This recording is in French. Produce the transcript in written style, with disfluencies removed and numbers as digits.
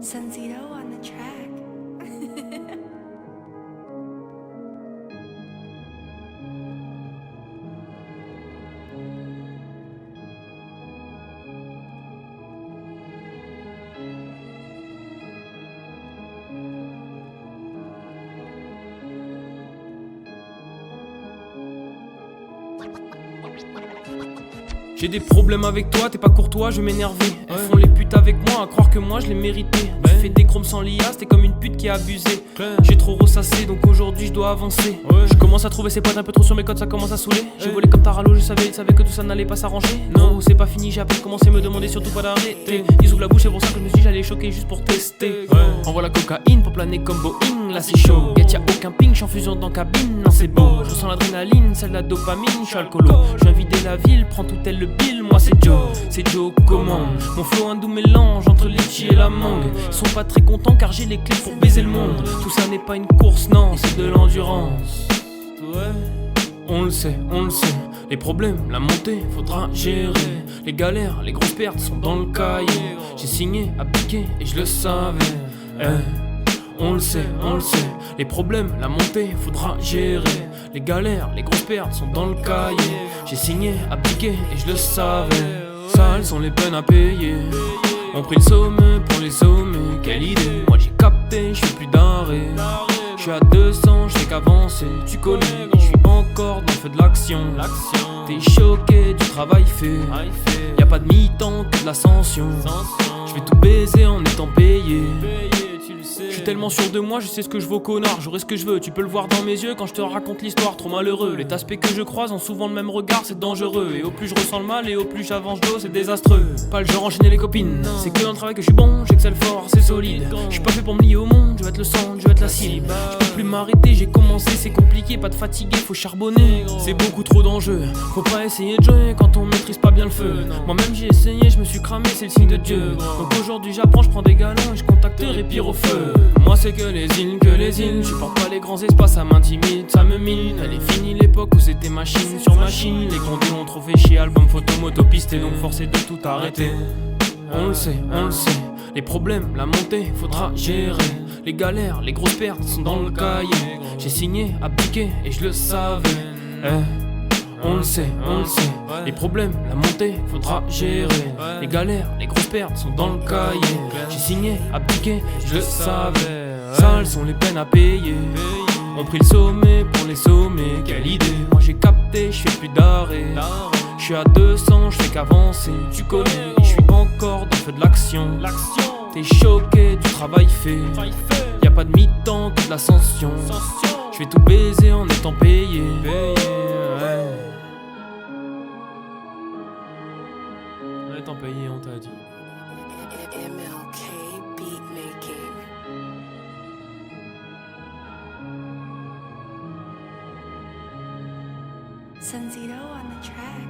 Sensito on the track. J'ai des problèmes avec toi, t'es pas courtois, je vais m'énerver. Elles font les putes avec moi, à croire que moi je l'ai mérité. Tu fais des chromes sans lias, t'es comme une pute qui a abusé. J'ai trop ressassé, donc aujourd'hui je dois avancer. Je commence à trouver ses potes un peu trop sur mes codes, ça commence à saouler. J'ai volé comme Taralo, je savais que tout ça n'allait pas s'arranger. Non, c'est pas fini, j'ai à peine commencé, me demander surtout pas d'arrêter. Ils ouvrent la bouche, c'est pour ça que je me suis dit j'allais choquer juste pour tester. Envoie la cocaïne pour planer comme Boeing, là c'est chaud. Get y'a aucun ping, j'suis en fusion dans cabine, non c'est beau. Je ressens l'adrénaline, celle de la dopamine, j'suis alcoolo. Je viens vider la ville, prends tout tel le bill, moi c'est Joe commande. Mon flow un doux mélange entre litchi et la mangue. Ils sont pas très contents car j'ai les clés pour baiser le monde. Tout ça n'est pas une course, non, c'est de l'endurance. On le sait, les problèmes, la montée, faudra gérer. Les galères, les grosses pertes sont dans le cahier. J'ai signé, appliqué et je le savais. On le sait, les problèmes, la montée, faudra gérer. Les galères, les grosses pertes sont dans le cahier. J'ai signé, appliqué et je le savais. Sales sont les peines à payer. On pris le sommet pour les sommets, quelle idée. Moi j'ai capté, je fais plus d'arrêt. Je suis à 200, je fais qu'avancer. Tu connais, je suis encore dans le feu de l'action. T'es choqué du travail fait. Y'a pas de mi-temps que de l'ascension. Je vais tout baiser en étant payé. Je suis tellement sûr de moi, je sais ce que je vaux, connard. J'aurai ce que je veux, tu peux le voir dans mes yeux quand je te raconte l'histoire, trop malheureux. Les aspects que je croise ont souvent le même regard, c'est dangereux. Et au plus je ressens le mal et au plus j'avance d'eau, c'est désastreux. Pas le genre enchaîner les copines, c'est que dans le travail que je suis bon, j'excelle fort, c'est solide. Je suis pas fait pour me lier au monde, je vais être le sang, je vais être la cible. Je peux plus m'arrêter, j'ai commencé, c'est compliqué, pas de fatigué, faut charbonner. C'est beaucoup trop d'enjeux, faut pas essayer de jouer quand on maîtrise pas bien le feu. Moi-même j'ai essayé, je me suis cramé, c'est le signe de Dieu. Donc aujourd'hui j'apprends, je prends des galons et je contacterai pire au feu. Moi c'est que les îles, je porte pas les grands espaces, ça m'intimide, ça me mine. Elle est finie l'époque où c'était machine sur machine. Les condés ont trop fait chier, album photo, moto, piste et donc forcé de tout arrêter. On le sait, les problèmes, la montée, faudra gérer. Les galères, les grosses pertes sont dans le cahier. J'ai signé, appliqué et je le savais. On le sait, les problèmes, la montée, faudra gérer. Les galères, les grosses pertes sont dans le cahier. J'ai signé, appliqué, je le savais. Sales sont les peines à payer. On pris le sommet pour les sommets, quelle idée. Moi j'ai capté, je fais plus d'arrêt. Je suis à 200, je fais qu'avancer. Tu connais, je suis encore dans le feu de l'action. T'es choqué du travail fait. Y'a pas de mi-temps que de l'ascension. Je vais tout baiser en étant payé. En étant payé, on t'a dit. MLK beatmaking. Sensito on the track.